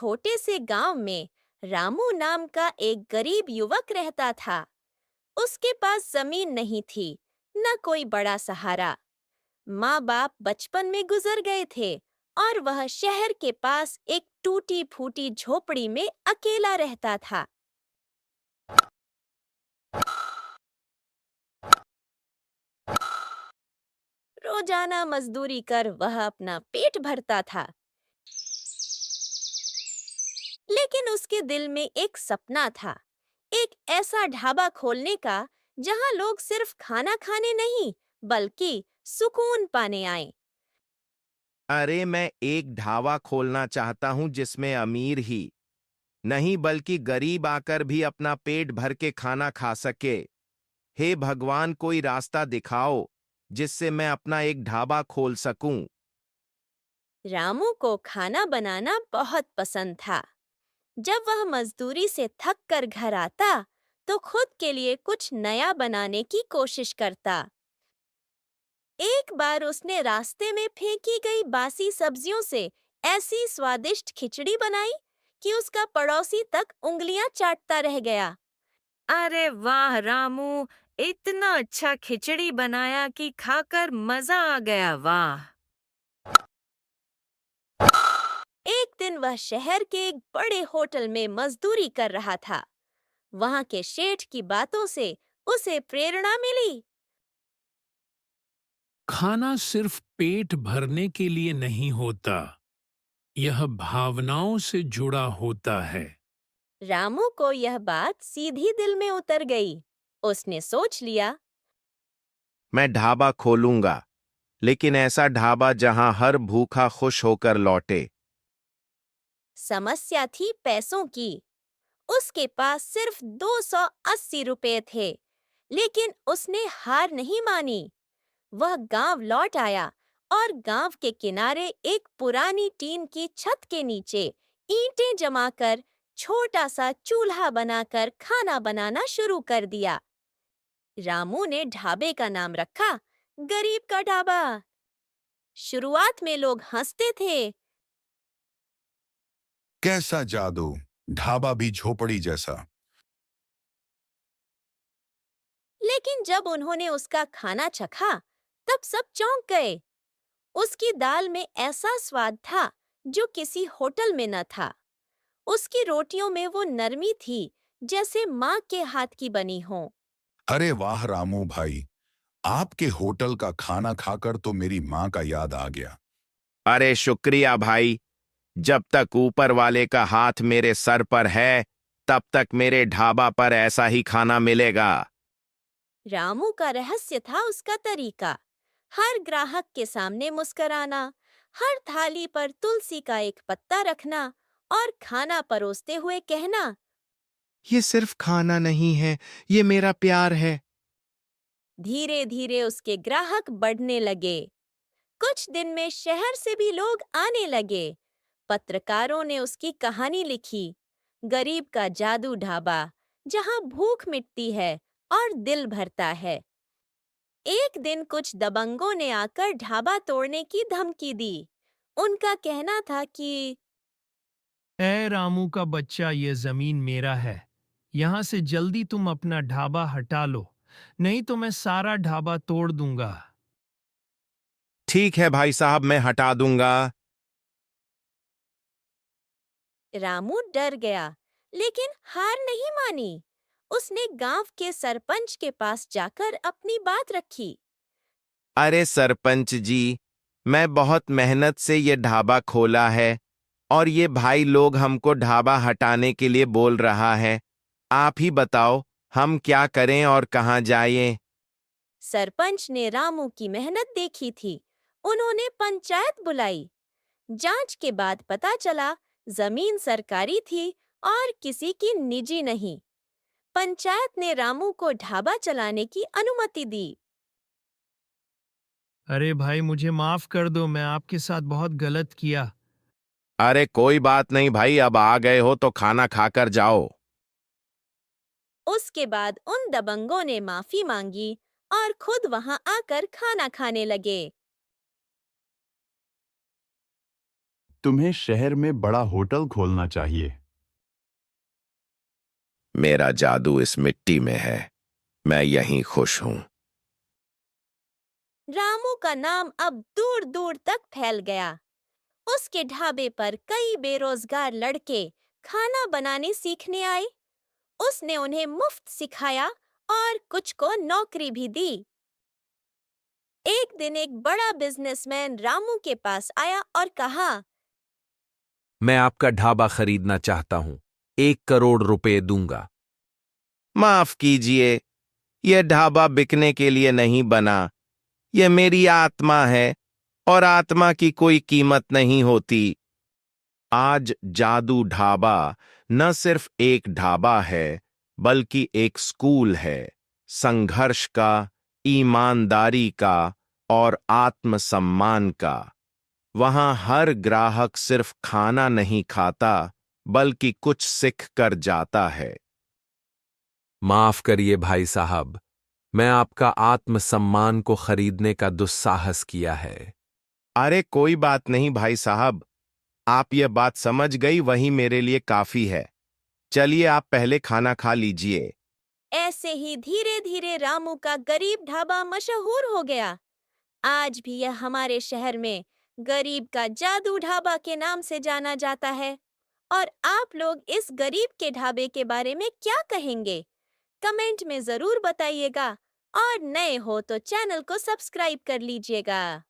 छोटे से गांव में रामू नाम का एक गरीब युवक रहता था। उसके पास जमीन नहीं थी, न कोई बड़ा सहारा। माँ-बाप बचपन में गुजर गए थे और वह शहर के पास एक टूटी-फूटी झोपड़ी में अकेला रहता था। रोजाना मजदूरी कर वह अपना पेट भरता था, लेकिन उसके दिल में एक सपना था, एक ऐसा ढाबा खोलने का जहां लोग सिर्फ खाना खाने नहीं, बल्कि सुकून पाने आए। अरे मैं एक ढाबा खोलना चाहता हूं जिसमें अमीर ही नहीं बल्कि गरीब आकर भी अपना पेट भर के खाना खा सके। हे भगवान, कोई रास्ता दिखाओ जिससे मैं अपना एक ढाबा खोल सकूं। रामू को खाना बनाना बहुत पसंद था। जब वह मजदूरी से थक कर घर आता, तो खुद के लिए कुछ नया बनाने की कोशिश करता। एक बार उसने रास्ते में फेंकी गई बासी सब्जियों से ऐसी स्वादिष्ट खिचड़ी बनाई कि उसका पड़ोसी तक उंगलियां चाटता रह गया। अरे वाह रामू, इतना अच्छा खिचड़ी बनाया कि खाकर मजा आ गया। वाह। एक दिन वह शहर के एक बड़े होटल में मजदूरी कर रहा था। वहां के शेठ की बातों से उसे प्रेरणा मिली। खाना सिर्फ पेट भरने के लिए नहीं होता, यह भावनाओं से जुड़ा होता है। रामू को यह बात सीधी दिल में उतर गई। उसने सोच लिया, मैं ढाबा खोलूंगा, लेकिन ऐसा ढाबा जहां हर भूखा खुश होकर लौटे। समस्या थी पैसों की। उसके पास सिर्फ 280 रुपए थे, लेकिन उसने हार नहीं मानी। वह गांव लौट आया और गांव के किनारे एक पुरानी टीन की छत के नीचे ईंटें जमाकर छोटा सा चूल्हा बनाकर खाना बनाना शुरू कर दिया। रामू ने ढाबे का नाम रखा, गरीब का ढाबा। शुरुआत में लोग हंसते थे, कैसा जादू, ढाबा भी झोपड़ी जैसा। लेकिन जब उन्होंने उसका खाना चखा, तब सब चौंक गए। उसकी दाल में ऐसा स्वाद था जो किसी होटल में न था। उसकी रोटियों में वो नरमी थी, जैसे माँ के हाथ की बनी हो। अरे वाह रामू भाई, आपके होटल का खाना खाकर तो मेरी माँ का याद आ गया। अरे शुक्रिया भाई, जब तक ऊपर वाले का हाथ मेरे सर पर है, तब तक मेरे ढाबा पर ऐसा ही खाना मिलेगा। रामू का रहस्य था उसका तरीका। हर ग्राहक के सामने मुस्कुराना, हर थाली पर तुलसी का एक पत्ता रखना और खाना परोसते हुए कहना, ये सिर्फ खाना नहीं है, ये मेरा प्यार है। धीरे धीरे उसके ग्राहक बढ़ने लगे। कुछ दिन में शहर से भी लोग आने लगे। पत्रकारों ने उसकी कहानी लिखी, गरीब का जादू ढाबा, जहां भूख मिटती है और दिल भरता है। एक दिन कुछ दबंगों ने आकर ढाबा तोड़ने की धमकी दी। उनका कहना था कि ए रामू का बच्चा, ये जमीन मेरा है। यहाँ से जल्दी तुम अपना ढाबा हटा लो, नहीं तो मैं सारा ढाबा तोड़ दूंगा। ठीक है भाई साहब, मैं हटा दूंगा। रामू डर गया, लेकिन हार नहीं मानी। उसने गांव के सरपंच के पास जाकर अपनी बात रखी। अरे सरपंच जी, मैं बहुत मेहनत से ये ढाबा खोला है और ये भाई लोग हमको ढाबा हटाने के लिए बोल रहा है। आप ही बताओ, हम क्या करें और कहाँ जाएं? सरपंच ने रामू की मेहनत देखी थी। उन्होंने पंचायत बुलाई। जांच के बाद पता चला, जमीन सरकारी थी और किसी की निजी नहीं। पंचायत ने रामू को ढाबा चलाने की अनुमति दी। अरे भाई, मुझे माफ कर दो, मैं आपके साथ बहुत गलत किया। अरे कोई बात नहीं भाई, अब आ गए हो तो खाना खाकर जाओ। उसके बाद उन दबंगों ने माफी मांगी और खुद वहां आकर खाना खाने लगे। तुम्हें शहर में बड़ा होटल खोलना चाहिए। मेरा जादू इस मिट्टी में है। मैं यहीं खुश हूं। रामू का नाम अब दूर दूर तक फैल गया। उसके ढाबे पर कई बेरोजगार लड़के खाना बनाने सीखने आए। उसने उन्हें मुफ्त सिखाया और कुछ को नौकरी भी दी। एक दिन एक बड़ा बिजनेसमैन रामू के पास आया और कहा, मैं आपका ढाबा खरीदना चाहता हूं। 1 करोड़ रुपए दूंगा। माफ कीजिए, यह ढाबा बिकने के लिए नहीं बना। यह मेरी आत्मा है और आत्मा की कोई कीमत नहीं होती। आज जादू ढाबा न सिर्फ एक ढाबा है, बल्कि एक स्कूल है, संघर्ष का, ईमानदारी का और आत्मसम्मान का। वहां हर ग्राहक सिर्फ खाना नहीं खाता, बल्कि कुछ सीख कर जाता है। माफ करिए भाई साहब, मैं आपका आत्मसम्मान को खरीदने का दुस्साहस किया है। अरे कोई बात नहीं भाई साहब, आप यह बात समझ गई वही मेरे लिए काफी है। चलिए आप पहले खाना खा लीजिए। ऐसे ही धीरे धीरे रामू का गरीब ढाबा मशहूर हो गया। आज भी यह हमारे शहर में गरीब का जादू ढाबा के नाम से जाना जाता है। और आप लोग इस गरीब के ढाबे के बारे में क्या कहेंगे? कमेंट में जरूर बताइएगा और नए हो तो चैनल को सब्सक्राइब कर लीजिएगा।